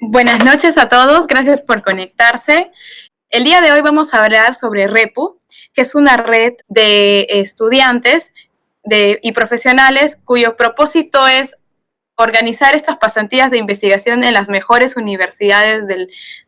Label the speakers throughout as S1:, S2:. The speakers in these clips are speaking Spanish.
S1: Buenas noches a todos, gracias por conectarse. El día de hoy vamos a hablar sobre REPU, que es una red de estudiantes y profesionales cuyo propósito es organizar estas pasantías de investigación en las mejores universidades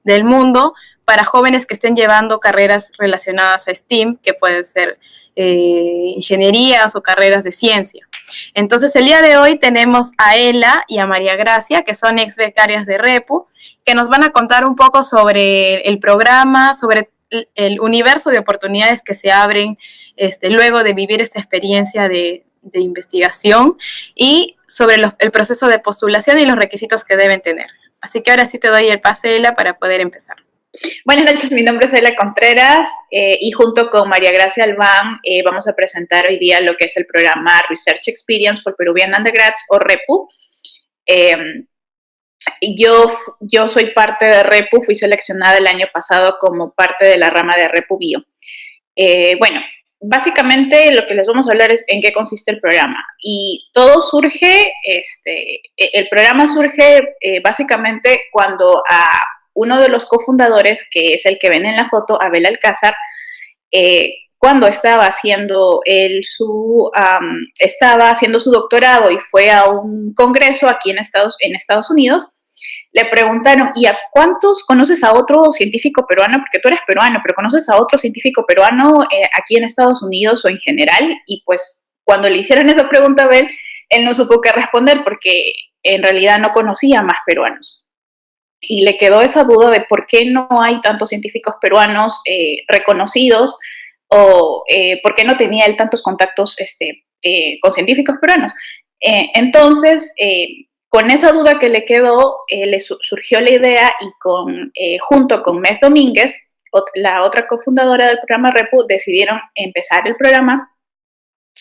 S1: del mundo para jóvenes que estén llevando carreras relacionadas a STEAM, que pueden ser ingenierías o carreras de ciencia. Entonces, el día de hoy tenemos a Ela y a María Gracia, que son ex becarias de REPU, que nos van a contar un poco sobre el programa, sobre el universo de oportunidades que se abren luego de vivir esta experiencia de investigación y sobre el proceso de postulación y los requisitos que deben tener. Así que ahora sí te doy el pase, Ela, para poder empezar.
S2: Buenas noches, mi nombre es Ela Contreras y junto con María Gracia Albán vamos a presentar hoy día lo que es el programa Research Experience for Peruvian Undergrads o REPU. Yo soy parte de REPU, fui seleccionada el año pasado como parte de la rama de REPU Bio. Bueno, básicamente lo que les vamos a hablar es en qué consiste el programa. Y todo surge, el programa surge básicamente cuando a uno de los cofundadores, que es el que ven en la foto, Abel Alcázar, cuando estaba haciendo su doctorado y fue a un congreso aquí en Estados Unidos, le preguntaron, ¿y a cuántos conoces a otro científico peruano? Porque tú eres peruano, pero ¿conoces a otro científico peruano aquí en Estados Unidos o en general? Y pues cuando le hicieron esa pregunta a Abel, él no supo qué responder porque en realidad no conocía más peruanos. Y le quedó esa duda de por qué no hay tantos científicos peruanos reconocidos o por qué no tenía él tantos contactos con científicos peruanos. Entonces, con esa duda que le quedó, le surgió la idea y junto con Mef Domínguez, la otra cofundadora del programa REPU, decidieron empezar el programa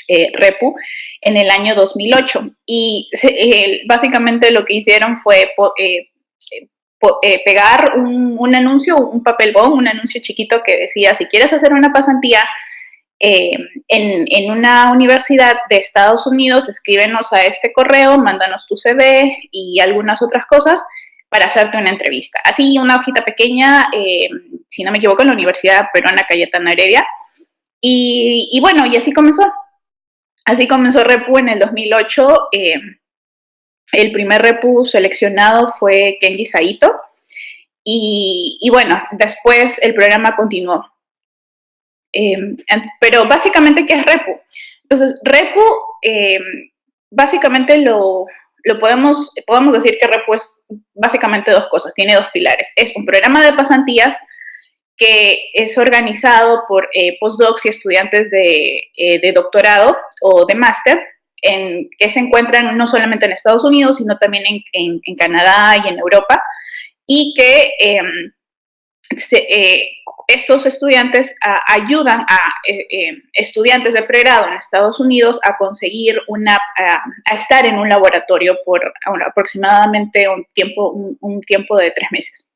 S2: REPU en el año 2008. Y básicamente lo que hicieron fue pegar un anuncio, un papelbón, un anuncio chiquito que decía, si quieres hacer una pasantía en una universidad de Estados Unidos, escríbenos a este correo, mándanos tu CV y algunas otras cosas para hacerte una entrevista. Así, una hojita pequeña, si no me equivoco, en la Universidad Peruana Cayetano Heredia. Y bueno, y así comenzó. Así comenzó REPU en el 2008. El primer REPU seleccionado fue Kenji Saito. Y bueno, después el programa continuó. Pero básicamente, ¿qué es REPU? Entonces, REPU, básicamente podemos decir que REPU es básicamente dos cosas, tiene dos pilares. Es un programa de pasantías que es organizado por postdocs y estudiantes de doctorado o de máster, que se encuentran no solamente en Estados Unidos, sino también en Canadá y en Europa, y que estos estudiantes ayudan a estudiantes de pregrado en Estados Unidos a conseguir a estar en un laboratorio por aproximadamente un tiempo de 3 meses.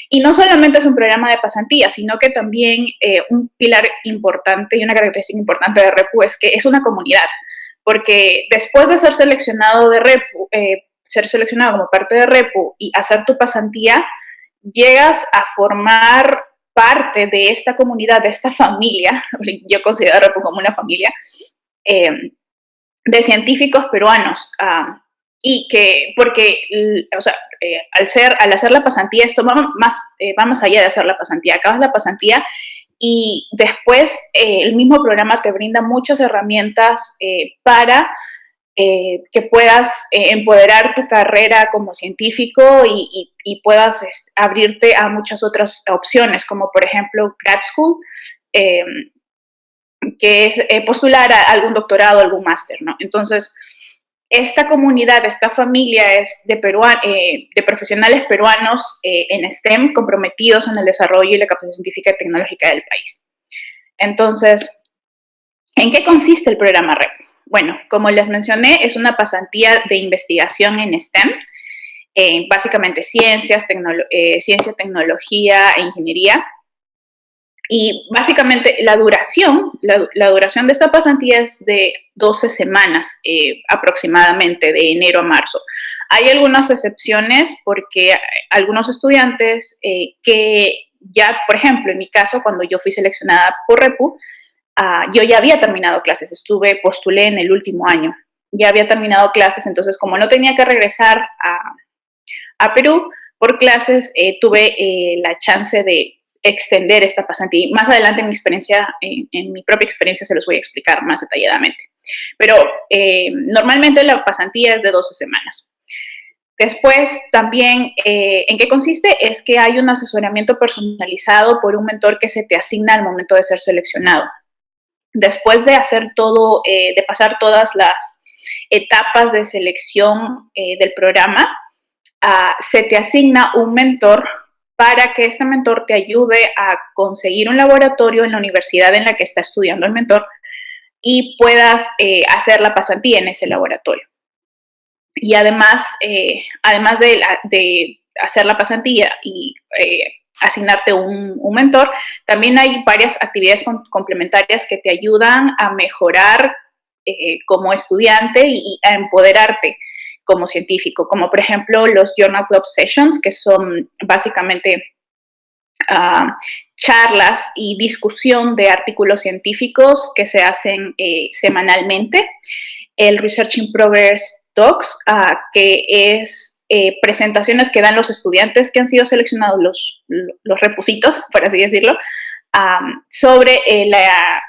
S2: Y no solamente es un programa de pasantía, sino que también un pilar importante y una característica importante de REPU es que es una comunidad, porque después de ser seleccionado como parte de REPU y hacer tu pasantía, llegas a formar parte de esta comunidad, de esta familia, yo considero REPU como una familia, de científicos peruanos. Al hacer la pasantía, esto va más allá de hacer la pasantía. Acabas la pasantía y después el mismo programa te brinda muchas herramientas para que puedas empoderar tu carrera como científico y puedas abrirte a muchas otras opciones, como por ejemplo Grad School, que es postular a algún doctorado, algún máster, ¿no? Entonces, esta comunidad, esta familia es de profesionales peruanos en STEM comprometidos en el desarrollo y la capacidad científica y tecnológica del país. Entonces, ¿en qué consiste el programa REPU? Bueno, como les mencioné, es una pasantía de investigación en STEM, básicamente ciencia, tecnología e ingeniería. Y básicamente la duración de esta pasantía es de 12 semanas aproximadamente, de enero a marzo. Hay algunas excepciones porque algunos estudiantes que ya, por ejemplo, en mi caso, cuando yo fui seleccionada por REPU, yo ya había terminado clases, postulé en el último año, ya había terminado clases, entonces como no tenía que regresar a Perú por clases, tuve la chance de extender esta pasantía. Más adelante en mi experiencia, en mi propia experiencia, se los voy a explicar más detalladamente. Pero normalmente la pasantía es de 12 semanas. Después, también, ¿en qué consiste? Es que hay un asesoramiento personalizado por un mentor que se te asigna al momento de ser seleccionado. Después de hacer todo, de pasar todas las etapas de selección del programa, se te asigna un mentor para que este mentor te ayude a conseguir un laboratorio en la universidad en la que está estudiando el mentor y puedas hacer la pasantía en ese laboratorio. Y además, además de hacer la pasantía y asignarte un mentor, también hay varias actividades complementarias que te ayudan a mejorar como estudiante y a empoderarte como científico, como por ejemplo los Journal Club Sessions, que son básicamente charlas y discusión de artículos científicos que se hacen semanalmente. El Research in Progress Talks, que es presentaciones que dan los estudiantes que han sido seleccionados, los repositos, por así decirlo, sobre la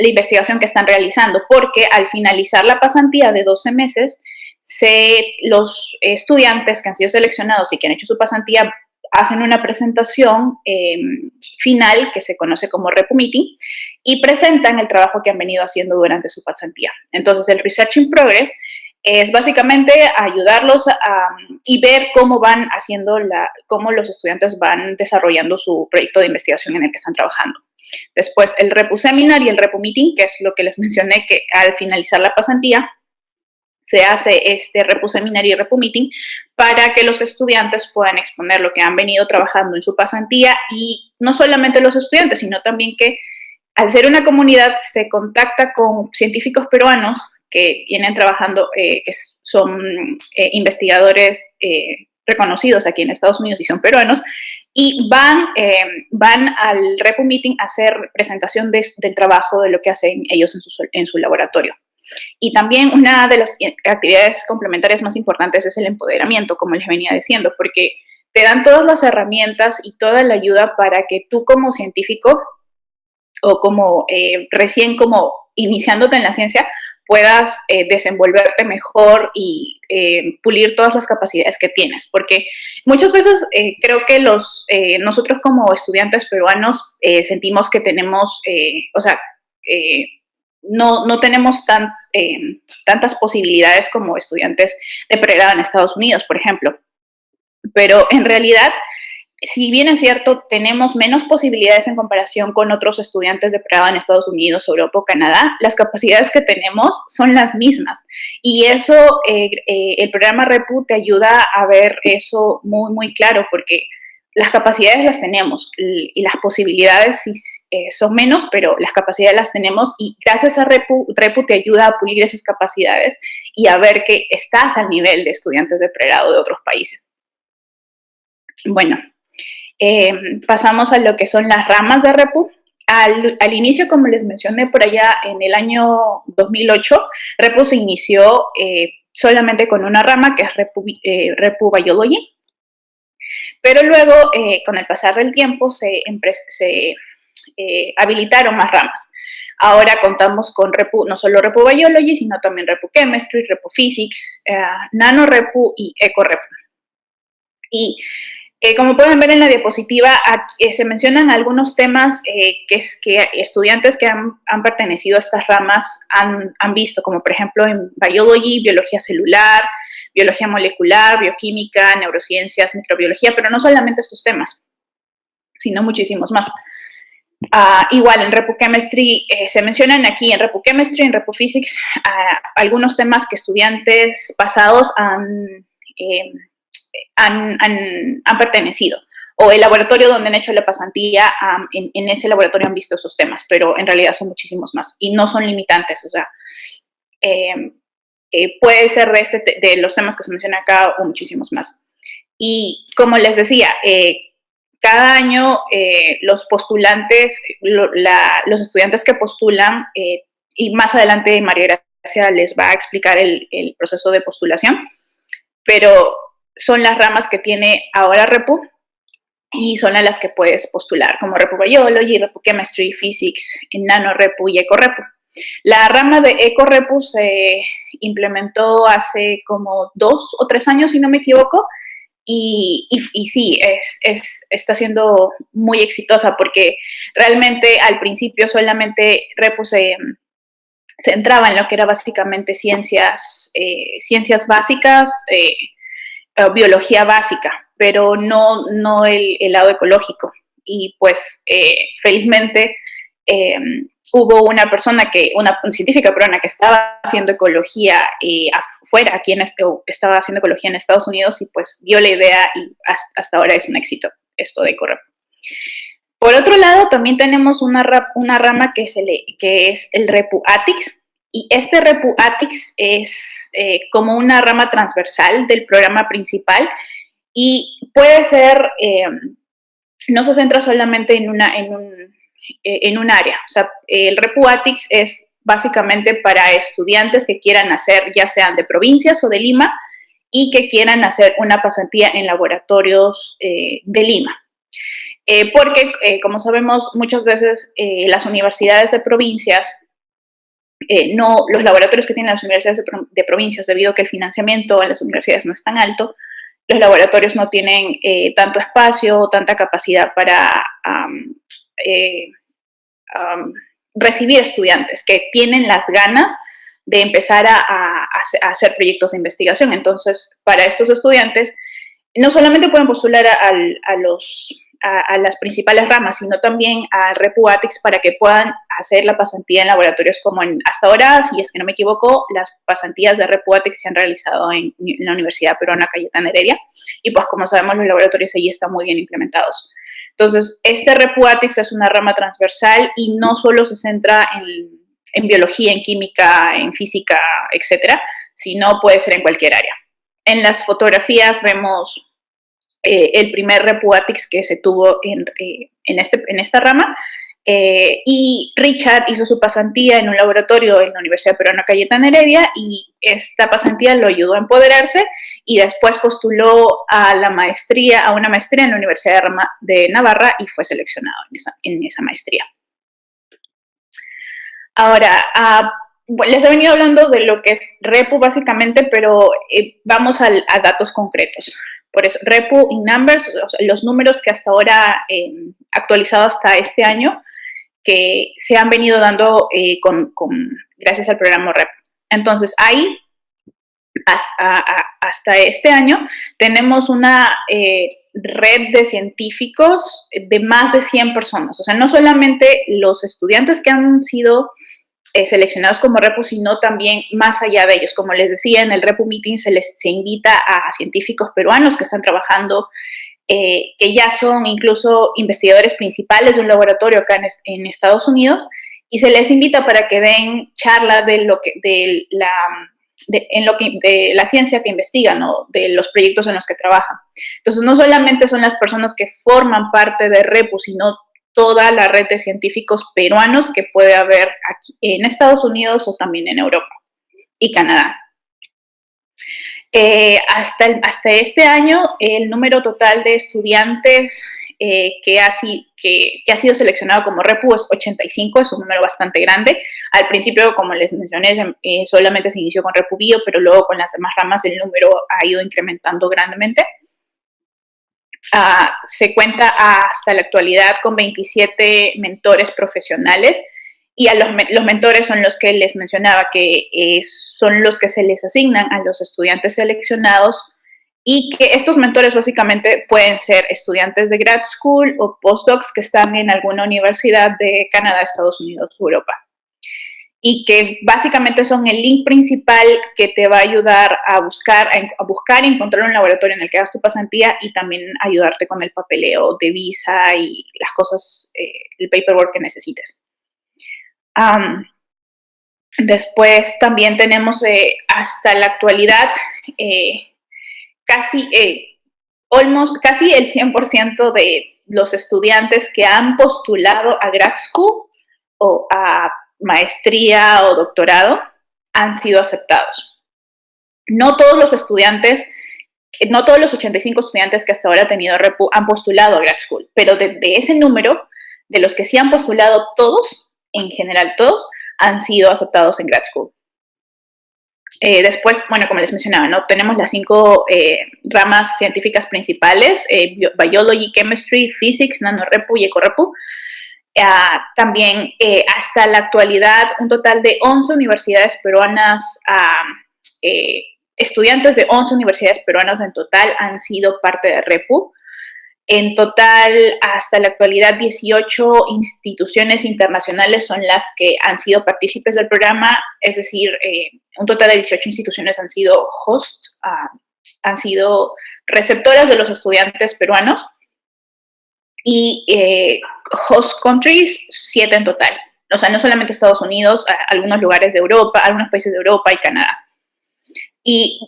S2: investigación que están realizando, porque al finalizar la pasantía de 12 meses, los estudiantes que han sido seleccionados y que han hecho su pasantía hacen una presentación final que se conoce como Repu Meeting y presentan el trabajo que han venido haciendo durante su pasantía. Entonces, el Research in Progress es básicamente ayudarlos y ver cómo van haciendo, cómo los estudiantes van desarrollando su proyecto de investigación en el que están trabajando. Después, el Repu Seminar y el Repu Meeting, que es lo que les mencioné, que al finalizar la pasantía se hace este Repu Seminar y Repu Meeting para que los estudiantes puedan exponer lo que han venido trabajando en su pasantía, y no solamente los estudiantes, sino también que al ser una comunidad se contacta con científicos peruanos que vienen trabajando, que son investigadores reconocidos aquí en Estados Unidos y son peruanos, y van al Repu Meeting a hacer presentación del trabajo de lo que hacen ellos en su laboratorio. Y también una de las actividades complementarias más importantes es el empoderamiento, como les venía diciendo, porque te dan todas las herramientas y toda la ayuda para que tú como científico o como recién como iniciándote en la ciencia puedas desenvolverte mejor y pulir todas las capacidades que tienes, porque muchas veces creo que nosotros como estudiantes peruanos sentimos que tenemos, no tenemos tantas posibilidades como estudiantes de pregrado en Estados Unidos, por ejemplo. Pero en realidad, si bien es cierto, tenemos menos posibilidades en comparación con otros estudiantes de pregrado en Estados Unidos, Europa o Canadá, las capacidades que tenemos son las mismas. Y eso, el programa REPU te ayuda a ver eso muy, muy claro, porque las capacidades las tenemos y las posibilidades son menos, pero las capacidades las tenemos, y gracias a REPU te ayuda a pulir esas capacidades y a ver que estás al nivel de estudiantes de pregrado de otros países. Bueno, pasamos a lo que son las ramas de REPU. Al inicio, como les mencioné por allá en el año 2008, REPU se inició solamente con una rama que es REPU Biology. Pero luego, con el pasar del tiempo, se habilitaron más ramas. Ahora contamos con no solo Repu Biology, sino también Repu Chemistry, Repu Physics, Nano Repu y Eco Repu. Y como pueden ver en la diapositiva, se mencionan algunos temas que estudiantes que han pertenecido a estas ramas han visto, como por ejemplo en Biology, biología celular, biología molecular, bioquímica, neurociencias, microbiología, pero no solamente estos temas, sino muchísimos más. Igual en Repu Chemistry se mencionan aquí en Repu Chemistry, en Repu Physics, algunos temas que estudiantes pasados han pertenecido, o el laboratorio donde han hecho la pasantía, en ese laboratorio han visto esos temas, pero en realidad son muchísimos más y no son limitantes, o sea, puede ser de los temas que se mencionan acá o muchísimos más. Y como les decía, cada año los postulantes, los estudiantes que postulan, y más adelante María Gracia les va a explicar el proceso de postulación, pero son las ramas que tiene ahora Repu y son a las que puedes postular, como Repu Biology, Repu Chemistry, Physics, Nano Repu y Eco Repu. La rama de Eco Repu se implementó hace como 2 o 3 años, si no me equivoco, y sí, está siendo muy exitosa porque realmente al principio solamente Repu se entraba en lo que era básicamente ciencias básicas, biología básica, pero no el lado ecológico. Y pues felizmente hubo una científica peruana que estaba haciendo ecología afuera, estaba haciendo ecología en Estados Unidos y pues dio la idea y hasta ahora es un éxito esto de correr. Por otro lado, también tenemos una rama que es el Repu ATICS, y este Repu ATICS es como una rama transversal del programa principal y puede ser, no se centra solamente en un área. O sea, el Repu ATICS es básicamente para estudiantes que quieran hacer, ya sean de provincias o de Lima, y que quieran hacer una pasantía en laboratorios de Lima. Porque, como sabemos, muchas veces las universidades de provincias, los laboratorios que tienen las universidades de provincias, debido a que el financiamiento a las universidades no es tan alto, los laboratorios no tienen tanto espacio o tanta capacidad para recibir estudiantes que tienen las ganas de empezar a hacer proyectos de investigación. Entonces, para estos estudiantes, no solamente pueden postular a las principales ramas, sino también a Repu ATICS para que puedan hacer la pasantía en laboratorios como hasta ahora, si es que no me equivoco, las pasantías de Repu ATICS se han realizado en la Universidad Peruana Cayetana Heredia, y pues como sabemos los laboratorios allí están muy bien implementados. Entonces, este Repu ATICS es una rama transversal y no solo se centra en biología, en química, en física, etcétera, sino puede ser en cualquier área. En las fotografías vemos el primer Repu ATICS que se tuvo en esta rama, y Richard hizo su pasantía en un laboratorio en la Universidad Peruana Cayetana Heredia, y esta pasantía lo ayudó a empoderarse y después postuló a una maestría en la Universidad de Navarra y fue seleccionado en esa maestría. Ahora, les he venido hablando de lo que es Repu básicamente, pero vamos a datos concretos. Por eso, Repu in numbers, o sea, los números que hasta ahora, actualizados hasta este año, que se han venido dando gracias al programa Repu. Entonces, ahí, hasta este año, tenemos una red de científicos de más de 100 personas. O sea, no solamente los estudiantes que han sido seleccionados como Repu, sino también más allá de ellos. Como les decía, en el Repu Meeting se invita a científicos peruanos que están trabajando, que ya son incluso investigadores principales de un laboratorio acá en Estados Unidos, y se les invita para que den charla de la ciencia que investigan, o de los proyectos en los que trabajan. Entonces, no solamente son las personas que forman parte de Repu, sino toda la red de científicos peruanos que puede haber aquí en Estados Unidos o también en Europa y Canadá. Hasta este año, el número total de estudiantes que ha sido seleccionado como Repu es 85, es un número bastante grande. Al principio, como les mencioné, solamente se inició con Repu Bio, pero luego con las demás ramas el número ha ido incrementando grandemente. Se cuenta hasta la actualidad con 27 mentores profesionales, y los mentores son los que les mencionaba, que son los que se les asignan a los estudiantes seleccionados, y que estos mentores básicamente pueden ser estudiantes de grad school o postdocs que están en alguna universidad de Canadá, Estados Unidos o Europa, y que básicamente son el link principal que te va a ayudar a buscar y encontrar un laboratorio en el que hagas tu pasantía, y también ayudarte con el papeleo de visa y las cosas, el paperwork que necesites. Después también tenemos hasta la actualidad casi casi el 100% de los estudiantes que han postulado a grad school o a maestría o doctorado han sido aceptados. No todos los estudiantes, no todos los 85 estudiantes que hasta ahora ha tenido REPU han postulado a grad school, pero de ese número, de los que sí han postulado, todos, en general todos, han sido aceptados en grad school. Después, bueno, como les mencionaba, ¿no? Tenemos las 5 ramas científicas principales, Biology, Chemistry, Physics, NaNoRepu y EcoRepu. También, hasta la actualidad, un total de 11 universidades peruanas, estudiantes de 11 universidades peruanas en total han sido parte de REPU. En total, hasta la actualidad, 18 instituciones internacionales son las que han sido partícipes del programa, es decir, un total de 18 instituciones han sido han sido receptoras de los estudiantes peruanos, y host countries, 7 en total. O sea, no solamente Estados Unidos, algunos lugares de Europa, algunos países de Europa y Canadá. Y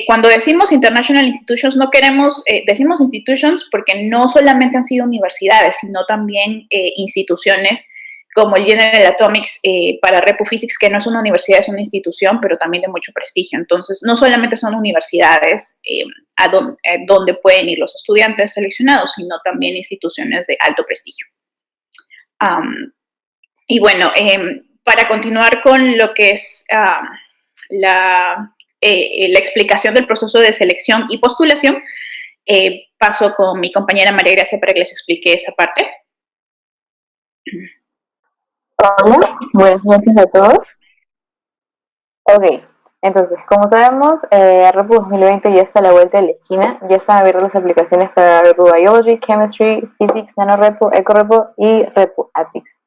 S2: cuando decimos international institutions, no queremos, decimos institutions porque no solamente han sido universidades, sino también instituciones como el General Atomics para Repu Physics, que no es una universidad, es una institución, pero también de mucho prestigio. Entonces, no solamente son universidades donde pueden ir los estudiantes seleccionados, sino también instituciones de alto prestigio. Y bueno, para continuar con lo que es la explicación del proceso de selección y postulación, paso con mi compañera María Gracia para que les explique esa parte.
S3: Hola, buenas noches a todos. Ok, entonces, como sabemos, REPU 2020 ya está a la vuelta de la esquina. Ya están abiertas las aplicaciones para REPU Biology, Chemistry, Physics, NaNoRepu, EcoRepu y REPU ATICS.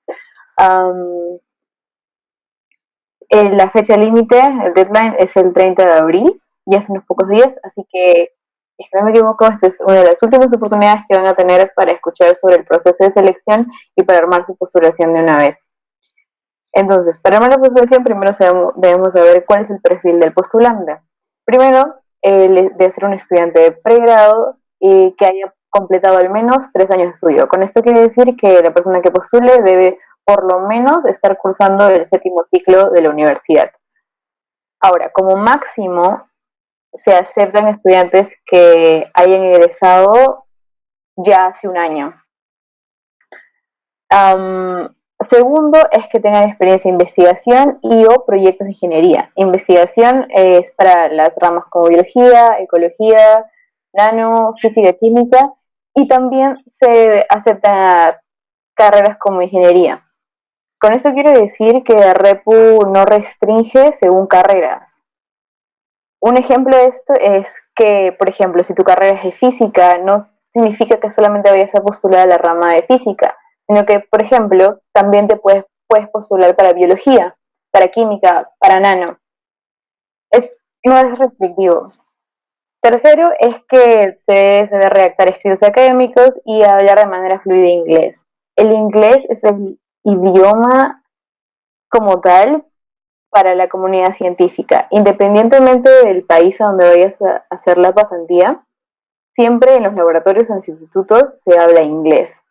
S3: La fecha límite, el deadline, es el 30 de abril, ya hace unos pocos días, así que, si no me equivoco, esta es una de las últimas oportunidades que van a tener para escuchar sobre el proceso de selección y para armar su postulación de una vez. Entonces, para armar la postulación, primero debemos saber cuál es el perfil del postulante. Primero, debe ser un estudiante de pregrado y que haya completado al menos 3 años de estudio. Con esto quiere decir que la persona que postule debe por lo menos estar cursando el 7º ciclo de la universidad. Ahora, como máximo, se aceptan estudiantes que hayan egresado ya hace un año. Segundo es que tengan experiencia en investigación y o proyectos de ingeniería. Investigación es para las ramas como biología, ecología, nano, física, química, y también se aceptan carreras como ingeniería. Con esto quiero decir que REPU no restringe según carreras. Un ejemplo de esto es que, por ejemplo, si tu carrera es de física, no significa que solamente vayas a postular a la rama de física, sino que, por ejemplo, también te puedes postular para biología, para química, para nano. No es restrictivo. Tercero es que se debe redactar escritos académicos y hablar de manera fluida inglés. El inglés es el idioma como tal para la comunidad científica. Independientemente del país a donde vayas a hacer la pasantía, siempre en los laboratorios o en los institutos se habla inglés.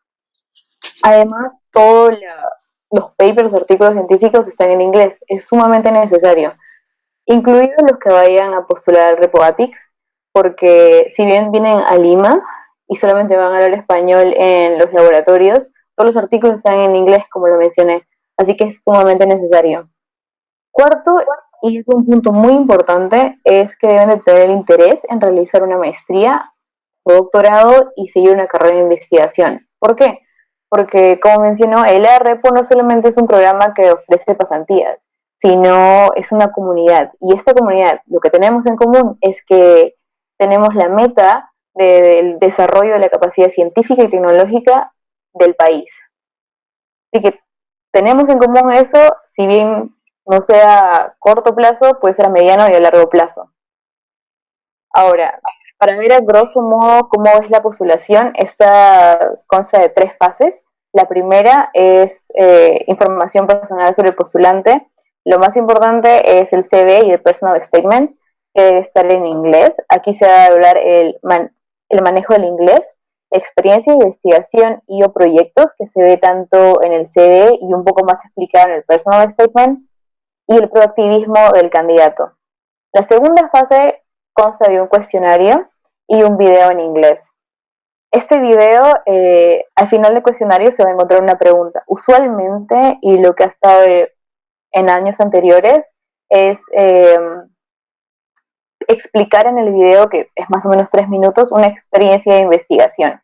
S3: Además, todos los papers, artículos científicos están en inglés. Es sumamente necesario, incluidos los que vayan a postular al REPU ATICS, porque si bien vienen a Lima y solamente van a hablar español en los laboratorios, todos los artículos están en inglés, como lo mencioné, así que es sumamente necesario. Cuarto, y es un punto muy importante, es que deben de tener el interés en realizar una maestría o doctorado y seguir una carrera de investigación. ¿Por qué? Porque, como mencionó, el REPU no solamente es un programa que ofrece pasantías, sino es una comunidad. Y esta comunidad, lo que tenemos en común es que tenemos la meta del desarrollo de la capacidad científica y tecnológica del país. Así que tenemos en común eso, si bien no sea a corto plazo, puede ser a mediano y a largo plazo. Ahora, para ver a grosso modo cómo es la postulación, esta consta de 3 fases. La primera es información personal sobre el postulante, Lo más importante es el CV y el personal statement, que debe estar en inglés. Aquí se va a hablar el manejo del inglés, experiencia, investigación y o proyectos, que se ve tanto en el CV y un poco más explicado en el personal statement, y el proactivismo del candidato. La segunda fase consta de un cuestionario y un video en inglés. Este video, al final del cuestionario se va a encontrar una pregunta. Usualmente, y lo que ha estado en años anteriores, es explicar en el video, que es más o menos 3 minutos, una experiencia de investigación.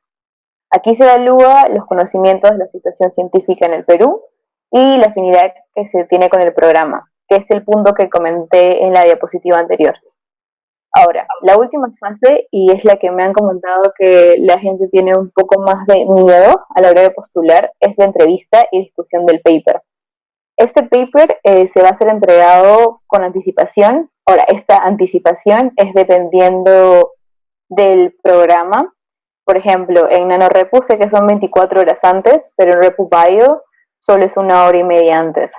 S3: Aquí se evalúa los conocimientos de la situación científica en el Perú y la afinidad que se tiene con el programa, que es el punto que comenté en la diapositiva anterior. Ahora, la última fase, y es la que me han comentado que la gente tiene un poco más de miedo a la hora de postular, es la entrevista y discusión del paper. Este paper se va a ser entregado con anticipación. Ahora, esta anticipación es dependiendo del programa. Por ejemplo, en NanoRepu sé que son 24 horas antes, pero en RepuBio solo es 1 hora y media antes.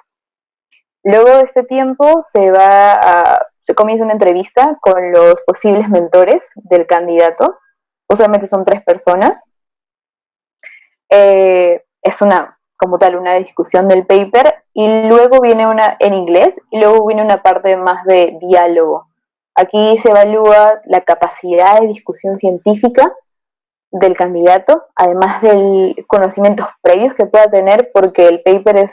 S3: Luego de este tiempo se comienza una entrevista con los posibles mentores del candidato. Usualmente son 3 personas. Es como tal, una discusión del paper, y luego viene una en inglés, y luego viene una parte más de diálogo. Aquí se evalúa la capacidad de discusión científica del candidato, además de conocimientos previos que pueda tener, porque el paper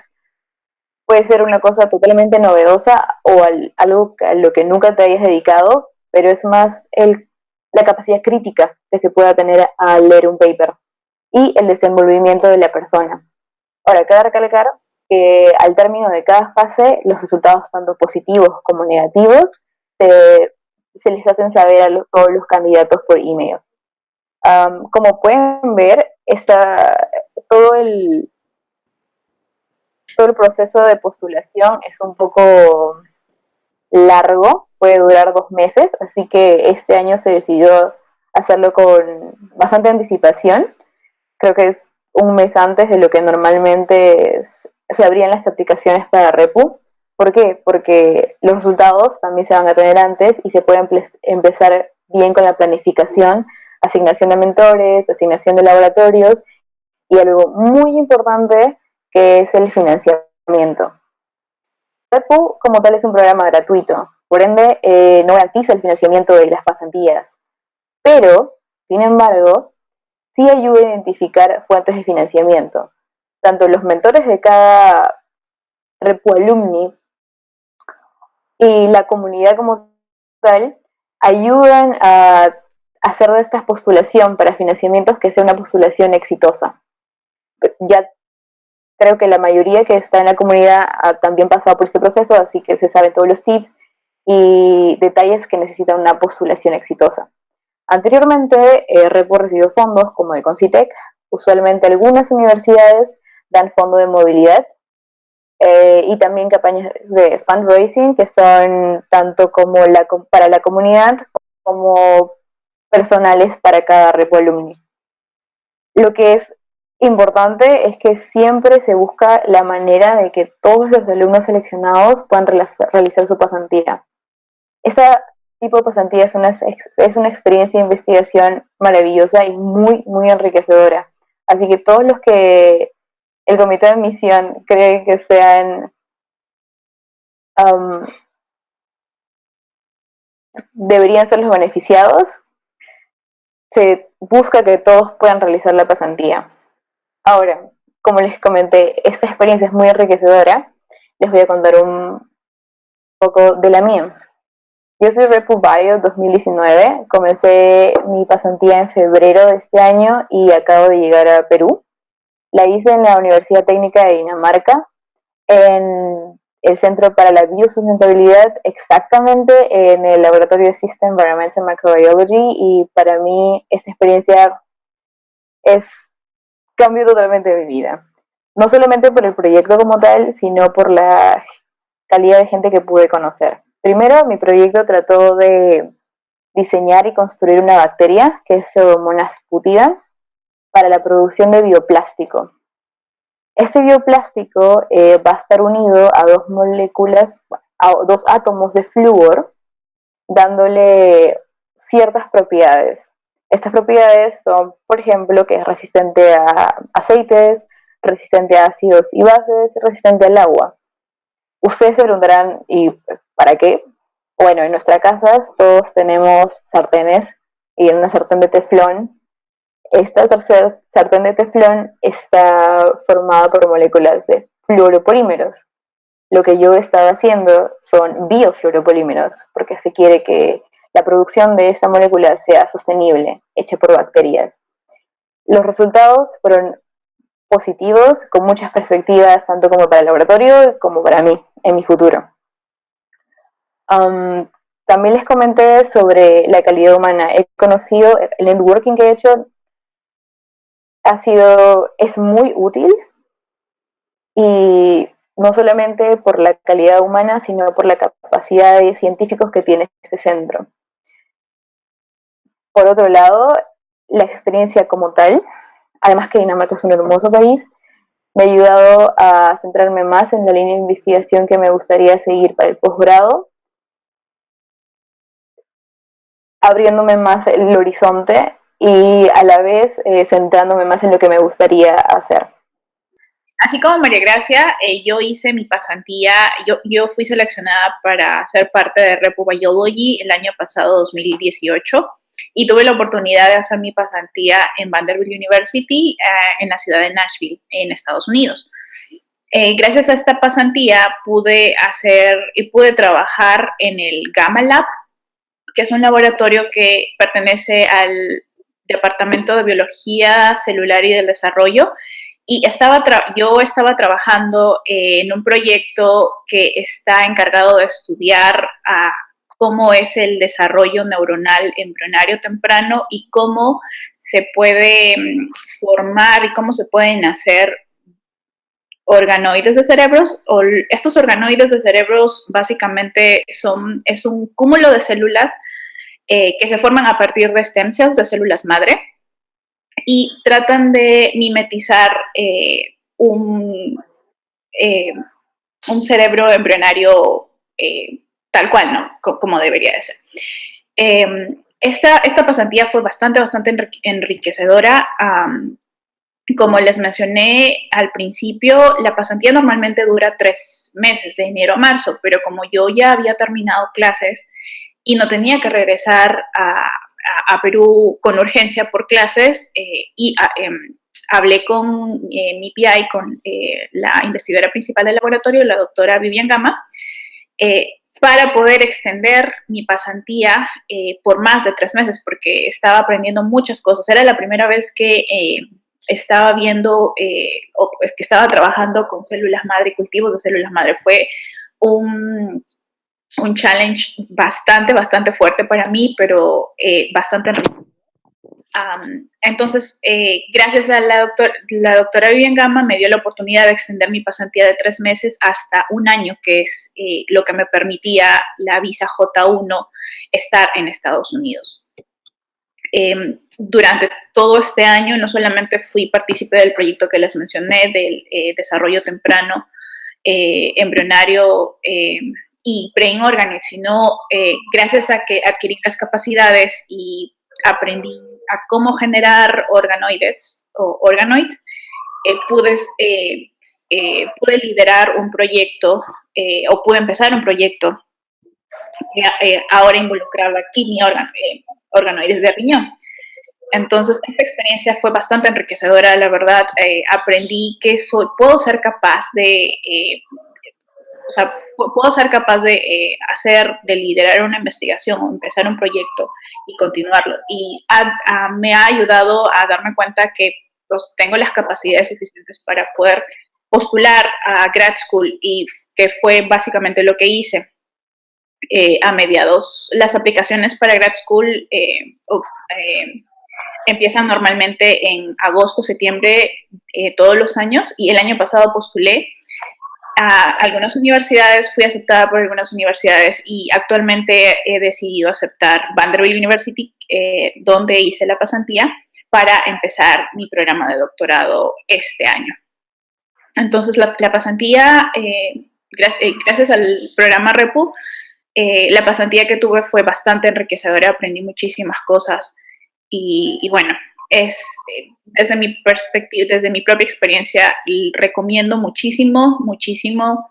S3: puede ser una cosa totalmente novedosa o algo a lo que nunca te hayas dedicado, pero es más la capacidad crítica que se pueda tener al leer un paper y el desenvolvimiento de la persona. Ahora, cabe recalcar que al término de cada fase, los resultados tanto positivos como negativos se les hacen saber a todos los candidatos por email. Como pueden ver, todo el proceso de postulación es un poco largo, puede durar 2 meses, así que este año se decidió hacerlo con bastante anticipación. Creo que es 1 mes antes de lo que normalmente se abrían las aplicaciones para Repu. ¿Por qué? Porque los resultados también se van a tener antes y se puede empezar bien con la planificación, asignación de mentores, asignación de laboratorios, y algo muy importante, que es el financiamiento. Repu como tal es un programa gratuito, por ende no garantiza el financiamiento de las pasantías, pero, sin embargo, sí ayuda a identificar fuentes de financiamiento. Tanto los mentores de cada Repu Alumni y la comunidad como tal ayudan a hacer de esta postulación para financiamientos que sea una postulación exitosa. Ya creo que la mayoría que está en la comunidad ha también pasado por este proceso, así que se saben todos los tips y detalles que necesita una postulación exitosa. Anteriormente, Repu recibió fondos como de Concitec. Usualmente algunas universidades dan fondo de movilidad, y también campañas de fundraising, que son tanto como para la comunidad como personales para cada Repu Alumni. Lo que es importante es que siempre se busca la manera de que todos los alumnos seleccionados puedan realizar su pasantía. Este tipo de pasantía es una experiencia de investigación maravillosa y muy, muy enriquecedora. Así que todos los que el comité de admisión cree que deberían ser los beneficiados, se busca que todos puedan realizar la pasantía. Ahora, como les comenté, esta experiencia es muy enriquecedora. Les voy a contar un poco de la mía. Yo soy RepuBio 2019, comencé mi pasantía en febrero de este año y acabo de llegar a Perú. La hice en la Universidad Técnica de Dinamarca, en el Centro para la Biosustentabilidad, exactamente en el Laboratorio de System Environmental Microbiology, y para mí esta experiencia cambió totalmente mi vida. No solamente por el proyecto como tal, sino por la calidad de gente que pude conocer. Primero, mi proyecto trató de diseñar y construir una bacteria, que es Pseudomonas putida, para la producción de bioplástico. Este bioplástico va a estar unido a dos moléculas, a dos átomos de flúor, dándole ciertas propiedades. Estas propiedades son, por ejemplo, que es resistente a aceites, resistente a ácidos y bases, resistente al agua. Ustedes se preguntarán, ¿y para qué? Bueno, en nuestras casas todos tenemos sartenes y en una sartén de teflón. Esta tercera sartén de teflón está formada por moléculas de fluoropolímeros. Lo que yo estaba haciendo son biofluoropolímeros, porque se quiere que la producción de esta molécula sea sostenible, hecha por bacterias. Los resultados fueron positivos, con muchas perspectivas, tanto como para el laboratorio como para mí, en mi futuro. También les comenté sobre la calidad humana. He conocido, el networking que he hecho es muy útil, y no solamente por la calidad humana, sino por la capacidad de científicos que tiene este centro. Por otro lado, la experiencia como tal, además que Dinamarca es un hermoso país, me ha ayudado a centrarme más en la línea de investigación que me gustaría seguir para el posgrado, abriéndome más el horizonte y a la vez centrándome más en lo que me gustaría hacer.
S2: Así como María Gracia, yo hice mi pasantía, yo fui seleccionada para ser parte de Repo Biology el año pasado, 2018, y tuve la oportunidad de hacer mi pasantía en Vanderbilt University, en la ciudad de Nashville, en Estados Unidos. Gracias a esta pasantía pude trabajar en el Gamma Lab, que es un laboratorio que pertenece al Departamento de Biología Celular y del Desarrollo. Y yo estaba trabajando en un proyecto que está encargado de estudiar cómo es el desarrollo neuronal embrionario temprano y cómo se puede formar y cómo se pueden hacer organoides de cerebros. Estos organoides de cerebros básicamente es un cúmulo de células que se forman a partir de stem cells, de células madre, y tratan de mimetizar un cerebro embrionario tal cual, ¿no? Como debería de ser. Esta pasantía fue bastante enriquecedora. Como les mencioné al principio, la pasantía normalmente dura 3 meses, de enero a marzo, pero como yo ya había terminado clases y no tenía que regresar a Perú con urgencia por clases, hablé con mi PI, con la investigadora principal del laboratorio, la doctora Vivian Gama, para poder extender mi pasantía por más de 3 meses, porque estaba aprendiendo muchas cosas. Era la primera vez que estaba viendo, que estaba trabajando con células madre, cultivos de células madre. Fue un challenge bastante fuerte para mí, pero bastante enriquecedor. Entonces, gracias a la doctora Vivian Gama, me dio la oportunidad de extender mi pasantía de 3 meses hasta 1 año, que es lo que me permitía la visa J1 estar en Estados Unidos. Durante todo este año no solamente fui partícipe del proyecto que les mencioné, del desarrollo temprano embrionario y brain organoid, sino gracias a que adquirí las capacidades y aprendí a cómo generar organoides o organoids, pude liderar un proyecto o pude empezar un proyecto que ahora involucraba organoides de riñón. Entonces, esta experiencia fue bastante enriquecedora, la verdad. Aprendí que puedo ser capaz de de liderar una investigación o empezar un proyecto y continuarlo. Y me ha ayudado a darme cuenta que pues, tengo las capacidades suficientes para poder postular a grad school, y que fue básicamente lo que hice. A mediados, las aplicaciones para grad school empiezan normalmente en agosto, septiembre, todos los años, y el año pasado postulé a algunas universidades, fui aceptada por algunas universidades, y actualmente he decidido aceptar Vanderbilt University, donde hice la pasantía, para empezar mi programa de doctorado este año. Entonces, la pasantía, gracias al programa REPU, la pasantía que tuve fue bastante enriquecedora, aprendí muchísimas cosas y bueno, desde mi perspectiva, desde mi propia experiencia, recomiendo muchísimo, muchísimo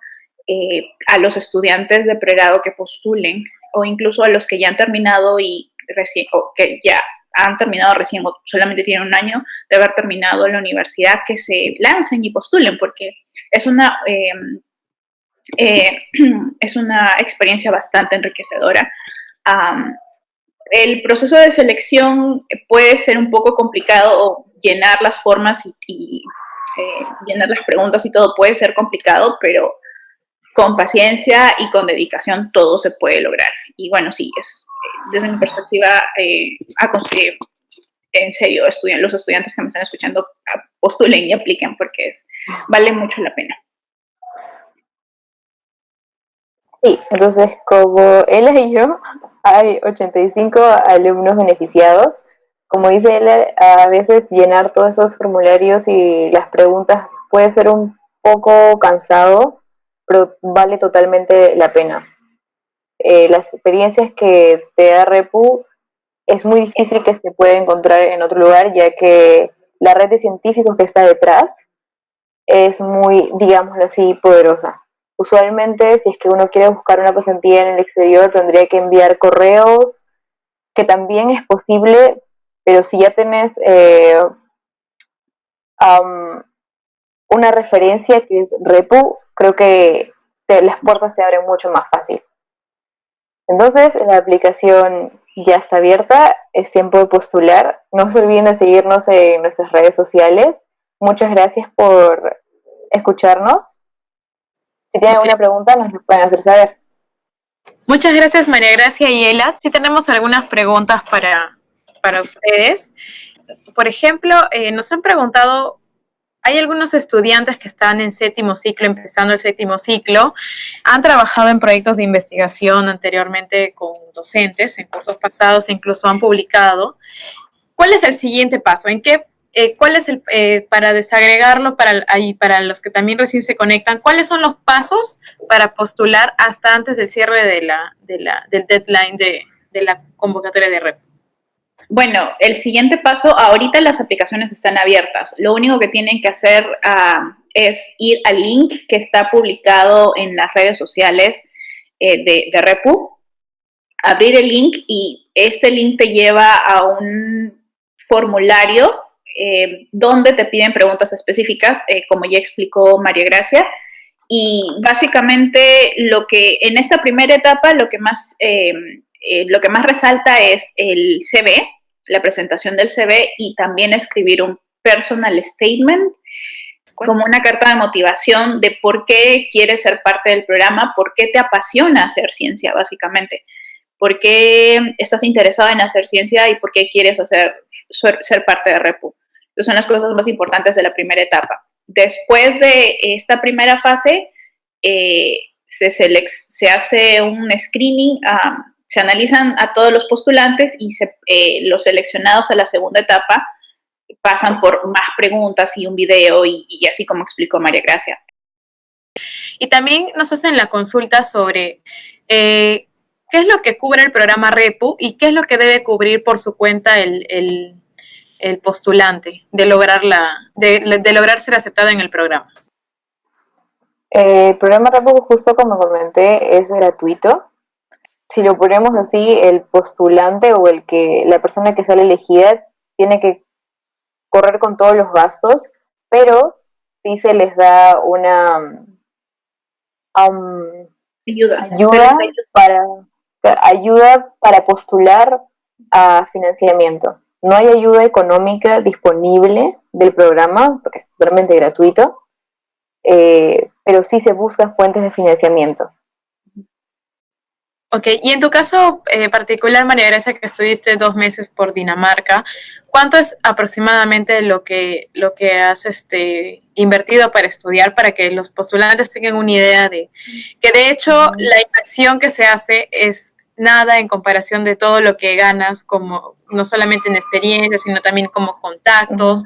S2: a los estudiantes de pregrado que postulen o incluso a los que ya han terminado y recién, o que ya han terminado recién o solamente tienen un año de haber terminado la universidad, que se lancen y postulen, porque es es una experiencia bastante enriquecedora. El proceso de selección puede ser un poco complicado, o llenar las formas y llenar las preguntas y todo puede ser complicado, pero con paciencia y con dedicación todo se puede lograr. Y bueno, sí, desde mi perspectiva, en serio, los estudiantes que me están escuchando postulen y apliquen porque vale mucho la pena.
S3: Sí, entonces como él y yo, hay 85 alumnos beneficiados. Como dice él, a veces llenar todos esos formularios y las preguntas puede ser un poco cansado, pero vale totalmente la pena. Las experiencias que te da Repu es muy difícil que se pueda encontrar en otro lugar, ya que la red de científicos que está detrás es muy, digámoslo así, poderosa. Usualmente, si es que uno quiere buscar una pasantía en el exterior, tendría que enviar correos, que también es posible, pero si ya tenés una referencia que es Repu, creo que las puertas se abren mucho más fácil. Entonces, la aplicación ya está abierta, es tiempo de postular. No se olviden de seguirnos en nuestras redes sociales. Muchas gracias por escucharnos. Si tienen alguna pregunta, nos lo pueden hacer saber.
S1: Muchas gracias, María Gracia y Ela. Sí tenemos algunas preguntas para ustedes. Por ejemplo, nos han preguntado, hay algunos estudiantes que están en séptimo ciclo, empezando el séptimo ciclo, han trabajado en proyectos de investigación anteriormente con docentes en cursos pasados, incluso han publicado. ¿Cuál es el siguiente paso? ¿Cuál es para desagregarlo para los que también recién se conectan? ¿Cuáles son los pasos para postular hasta antes del cierre del deadline de la convocatoria de REP?
S2: Bueno, el siguiente paso, ahorita las aplicaciones están abiertas. Lo único que tienen que hacer es ir al link que está publicado en las redes sociales de Repu, abrir el link y este link te lleva a un formulario donde te piden preguntas específicas, como ya explicó María Gracia. Y básicamente en esta primera etapa lo que más resalta es el CV, la presentación del CV y también escribir un personal statement como una carta de motivación de por qué quieres ser parte del programa, por qué te apasiona hacer ciencia básicamente, por qué estás interesado en hacer ciencia y por qué quieres ser parte de Repu. Esas son las cosas más importantes de la primera etapa. Después de esta primera fase, se hace un screening, se analizan a todos los postulantes y los seleccionados a la segunda etapa pasan por más preguntas y un video y así como explicó María Gracia.
S1: Y también nos hacen la consulta sobre qué es lo que cubre el programa REPU y qué es lo que debe cubrir por su cuenta el postulante de lograr ser aceptado en el programa.
S3: El programa REPU, justo como comenté, es gratuito. Si lo ponemos así, el postulante o la persona que sale elegida tiene que correr con todos los gastos, pero sí se les da una ayuda para postular a financiamiento. No hay ayuda económica disponible del programa, porque es totalmente gratuito, pero sí se buscan fuentes de financiamiento.
S1: Ok, y en tu caso particular, María Gracia, que estuviste 2 meses por Dinamarca, ¿cuánto es aproximadamente lo que has invertido para estudiar, para que los postulantes tengan una idea de que de hecho la inversión que se hace es nada en comparación de todo lo que ganas, como no solamente en experiencia, sino también como contactos,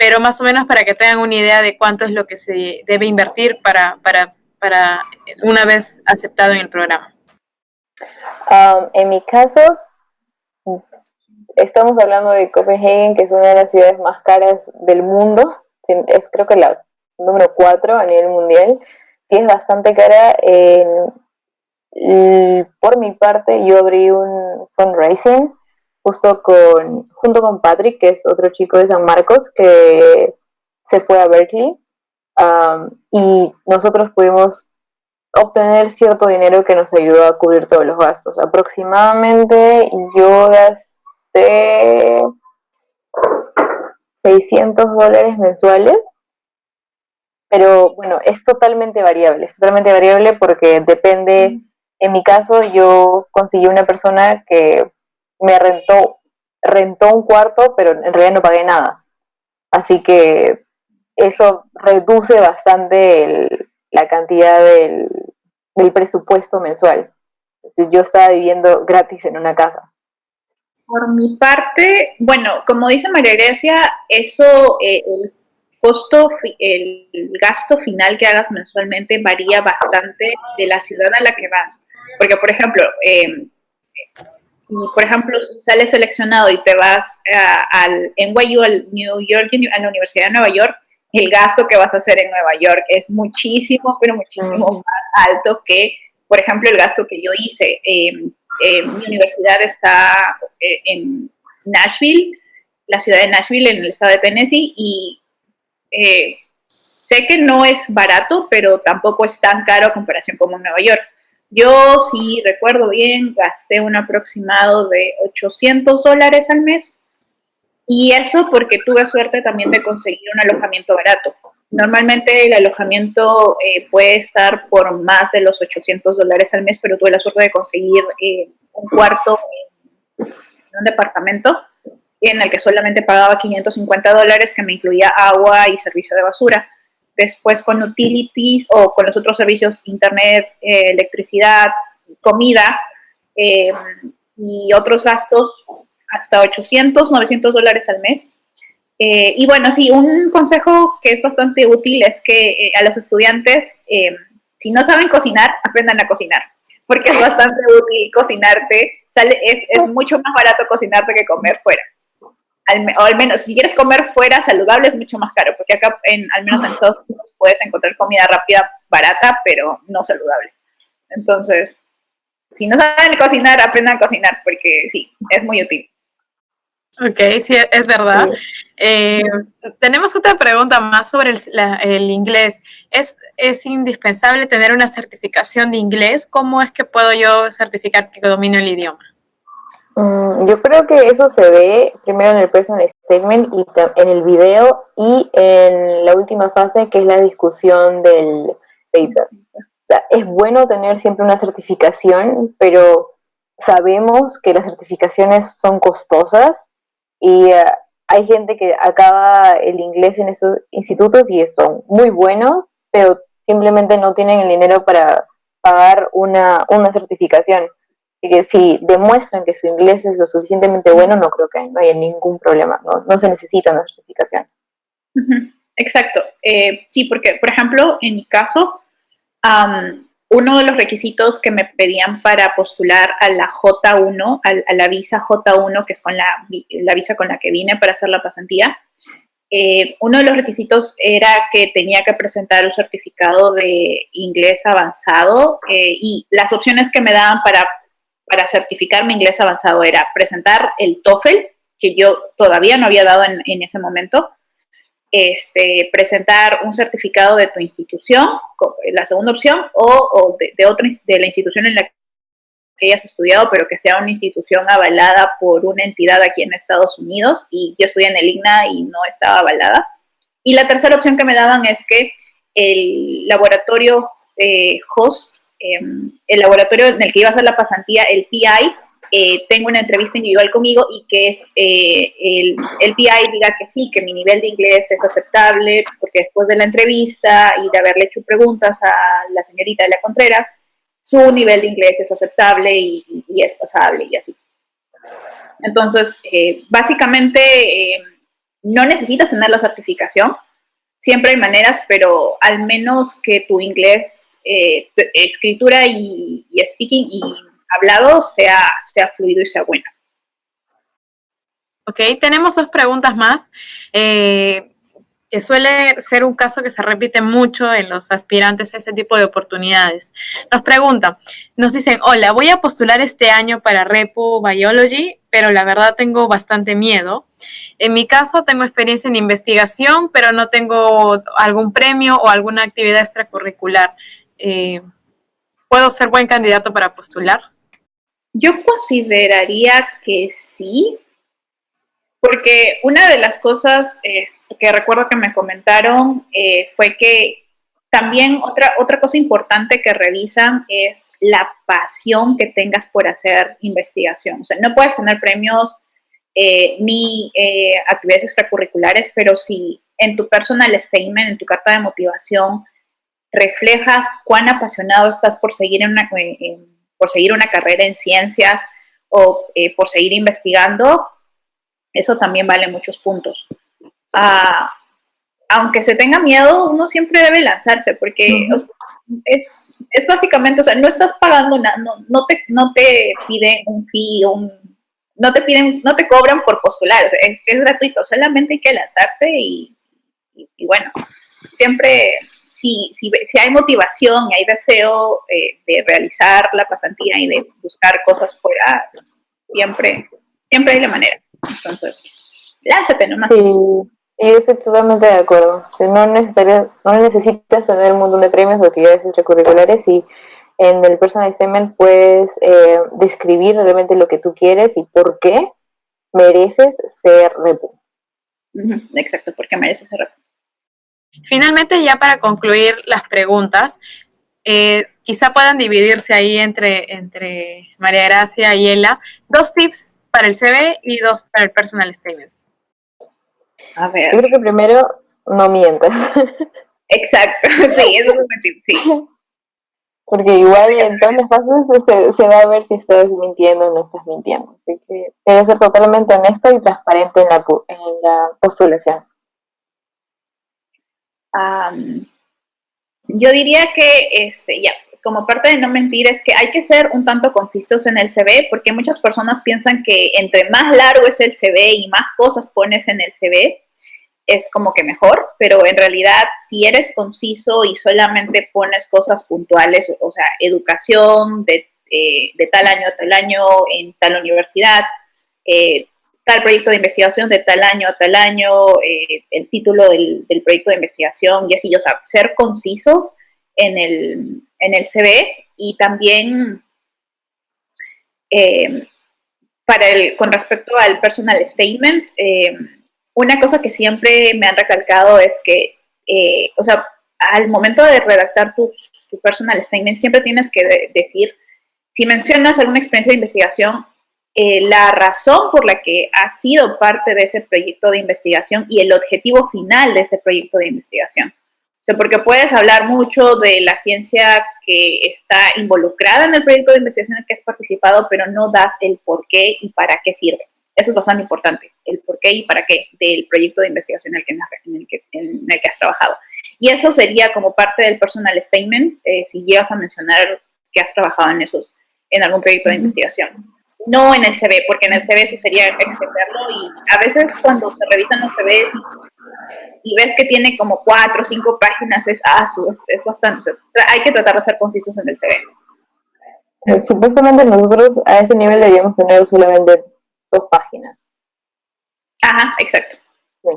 S1: pero más o menos para que tengan una idea de cuánto es lo que se debe invertir para una vez aceptado en el programa.
S3: En mi caso, estamos hablando de Copenhague, que es una de las ciudades más caras del mundo. Es creo que la número 4 a nivel mundial. Sí, es bastante cara. Por mi parte, yo abrí un fundraising junto con Patrick, que es otro chico de San Marcos, que se fue a Berkeley. Y nosotros pudimos obtener cierto dinero que nos ayudó a cubrir todos los gastos. Aproximadamente yo gasté $600 mensuales, pero bueno, es totalmente variable porque depende. En mi caso, yo conseguí una persona que me rentó un cuarto, pero en realidad no pagué nada. Así que eso reduce bastante la cantidad del presupuesto mensual. Entonces, yo estaba viviendo gratis en una casa.
S2: Por mi parte, bueno, como dice María Grecia, eso, el costo, el gasto final que hagas mensualmente varía bastante de la ciudad a la que vas. Porque, por ejemplo, si sales seleccionado y te vas al NYU, al New York, a la Universidad de Nueva York, el gasto que vas a hacer en Nueva York es muchísimo, pero muchísimo más alto que, por ejemplo, el gasto que yo hice. Mi universidad está en Nashville, la ciudad de Nashville, en el estado de Tennessee, y sé que no es barato, pero tampoco es tan caro a comparación como en Nueva York. Yo, si recuerdo bien, gasté un aproximado de $800 al mes, y eso porque tuve suerte también de conseguir un alojamiento barato. Normalmente el alojamiento puede estar por más de los $800 al mes, pero tuve la suerte de conseguir un cuarto en un departamento en el que solamente pagaba $550, que me incluía agua y servicio de basura. Después con utilities o con los otros servicios, internet, electricidad, comida y otros gastos, hasta $800, $900 al mes. Y bueno, sí, un consejo que es bastante útil es que a los estudiantes, si no saben cocinar, aprendan a cocinar, porque es bastante útil cocinarte. Es mucho más barato cocinarte que comer fuera. O al menos, si quieres comer fuera saludable, es mucho más caro, porque acá, al menos en Estados Unidos, puedes encontrar comida rápida, barata, pero no saludable. Entonces, si no saben cocinar, aprendan a cocinar, porque sí, es muy útil.
S1: Ok, sí, es verdad. Tenemos otra pregunta más sobre el inglés. ¿Es indispensable tener una certificación de inglés? ¿Cómo es que puedo yo certificar que domino el idioma?
S3: Yo creo que eso se ve primero en el personal statement y en el video y en la última fase, que es la discusión del paper. O sea, es bueno tener siempre una certificación, pero sabemos que las certificaciones son costosas y hay gente que acaba el inglés en esos institutos y son muy buenos, pero simplemente no tienen el dinero para pagar una certificación. Así que si demuestran que su inglés es lo suficientemente bueno, no creo que no haya ningún problema, no se necesita una certificación.
S2: Exacto. Sí, porque, por ejemplo, en mi caso, uno de los requisitos que me pedían para postular a la J1, a la visa J1, que es con la visa con la que vine para hacer la pasantía, uno de los requisitos era que tenía que presentar un certificado de inglés avanzado, y las opciones que me daban para certificar mi inglés avanzado era presentar el TOEFL, que yo todavía no había dado en ese momento, presentar un certificado de tu institución, la segunda opción, o de la institución en la que hayas estudiado, pero que sea una institución avalada por una entidad aquí en Estados Unidos, y yo estudié en el IGNA y no estaba avalada. Y la tercera opción que me daban es que el laboratorio host, el laboratorio en el que iba a hacer la pasantía, el PI, tengo una entrevista individual conmigo y que es el PI diga que sí, que mi nivel de inglés es aceptable, porque después de la entrevista y de haberle hecho preguntas a la señorita Elia Contreras, su nivel de inglés es aceptable y es pasable y así. Entonces, básicamente, no necesitas tener la certificación, siempre hay maneras, pero al menos que tu inglés, escritura y speaking y hablado sea fluido y sea bueno.
S1: Ok, tenemos 2 preguntas más, que suele ser un caso que se repite mucho en los aspirantes a ese tipo de oportunidades. Nos dicen, hola, voy a postular este año para Repu Biology, pero la verdad tengo bastante miedo. En mi caso tengo experiencia en investigación, pero no tengo algún premio o alguna actividad extracurricular. ¿Puedo ser buen candidato para postular?
S2: Yo consideraría que sí, porque una de las cosas que recuerdo que me comentaron fue que también otra cosa importante que revisan es la pasión que tengas por hacer investigación. O sea, no puedes tener premios ni actividades extracurriculares, pero si en tu personal statement, en tu carta de motivación, reflejas cuán apasionado estás por seguir por seguir una carrera en ciencias o por seguir investigando, eso también vale muchos puntos. Aunque se tenga miedo, uno siempre debe lanzarse, porque es básicamente, o sea, no estás pagando nada, no te piden un fee, no te cobran por postular, o sea, es gratuito, solamente hay que lanzarse y bueno, siempre, si hay motivación y hay deseo de realizar la pasantía y de buscar cosas fuera, siempre hay la manera. Entonces, lánzate nomás.
S3: Sí, yo estoy totalmente de acuerdo. No necesitas tener un montón de premios o actividades extracurriculares y en el personal statement puedes describir realmente lo que tú quieres y por qué mereces ser repo.
S2: Exacto, porque mereces ser repo.
S1: Finalmente, ya para concluir las preguntas, quizá puedan dividirse ahí entre María Gracia y Ela, 2 tips para el CV y 2 para el personal statement.
S3: A ver. Yo creo que primero, no mientas.
S2: Exacto, sí, eso es un buen tip, sí.
S3: Porque igual en todas las fases se va a ver si estás mintiendo o no estás mintiendo. Así que debes ser totalmente honesto y transparente en la postulación.
S2: Yo diría que, como parte de no mentir, es que hay que ser un tanto concisos en el CV, porque muchas personas piensan que entre más largo es el CV y más cosas pones en el CV, es como que mejor, pero en realidad si eres conciso y solamente pones cosas puntuales, o sea, educación de tal año a tal año en tal universidad, tal proyecto de investigación de tal año a tal año, el título del proyecto de investigación y así, o sea, ser concisos en el CV y también con respecto al personal statement, una cosa que siempre me han recalcado es que, o sea, al momento de redactar tu personal statement, siempre tienes que decir, si mencionas alguna experiencia de investigación, la razón por la que has sido parte de ese proyecto de investigación y el objetivo final de ese proyecto de investigación. O sea, porque puedes hablar mucho de la ciencia que está involucrada en el proyecto de investigación en el que has participado, pero no das el por qué y para qué sirve. Eso es bastante importante, el por qué y para qué del proyecto de investigación en el que has trabajado. Y eso sería como parte del personal statement, si llegas a mencionar que has trabajado en algún proyecto de investigación. No en el CV, porque en el CV eso sería extenderlo y a veces cuando se revisan los CVs y ves que tiene como 4 o 5 páginas, es bastante. O sea, hay que tratar de ser concisos en el CV.
S3: Supuestamente nosotros a ese nivel deberíamos tener solamente 2 páginas.
S2: Ajá, exacto.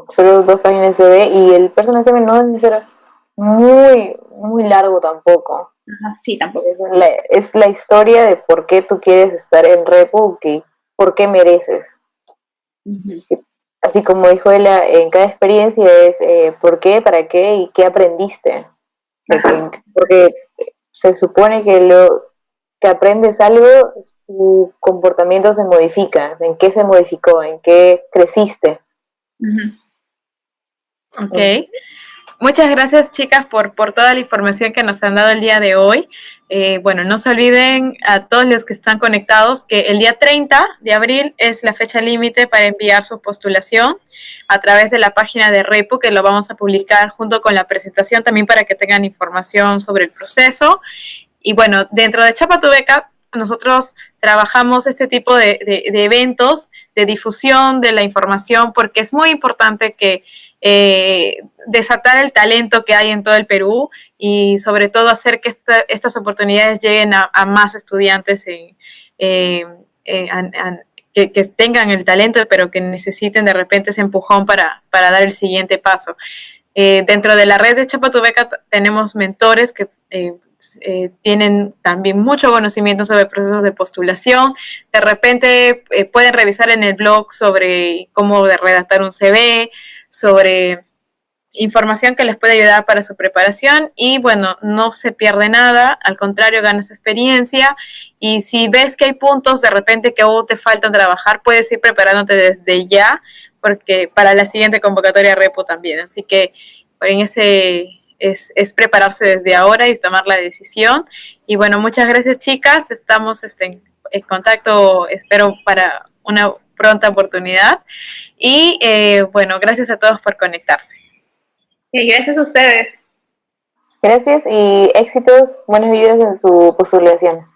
S3: Solo 2 páginas de CV y el personal statement no debe ser muy, muy largo tampoco.
S2: Ajá, sí, tampoco.
S3: Es la historia de por qué tú quieres estar en Repu, por qué mereces. Así como dijo ella, en cada experiencia es por qué, para qué y qué aprendiste. Porque se supone que lo que aprendes algo, tu comportamiento se modifica. ¿En qué se modificó? ¿En qué creciste?
S1: Ok. Muchas gracias, chicas, por toda la información que nos han dado el día de hoy. Bueno, no se olviden a todos los que están conectados que el día 30 de abril es la fecha límite para enviar su postulación a través de la página de Repu, que lo vamos a publicar junto con la presentación también para que tengan información sobre el proceso. Y bueno, dentro de Chapa tu Beca, nosotros trabajamos este tipo de eventos de difusión de la información porque es muy importante que desatar el talento que hay en todo el Perú y sobre todo hacer que estas oportunidades lleguen a más estudiantes que tengan el talento, pero que necesiten de repente ese empujón para dar el siguiente paso. Dentro de la red de Chapa tu Beca tenemos mentores que tienen también mucho conocimiento sobre procesos de postulación. De repente pueden revisar en el blog sobre cómo redactar un CV, sobre información que les puede ayudar para su preparación y bueno, no se pierde nada, al contrario, ganas experiencia y si ves que hay puntos de repente que aún te faltan trabajar, puedes ir preparándote desde ya porque para la siguiente convocatoria Repu también, así que en ese es prepararse desde ahora y tomar la decisión y bueno, muchas gracias chicas, estamos en contacto, espero para una pronta oportunidad y bueno, gracias a todos por conectarse.
S2: Y gracias a ustedes.
S3: Gracias y éxitos, buenas vibras en su postulación.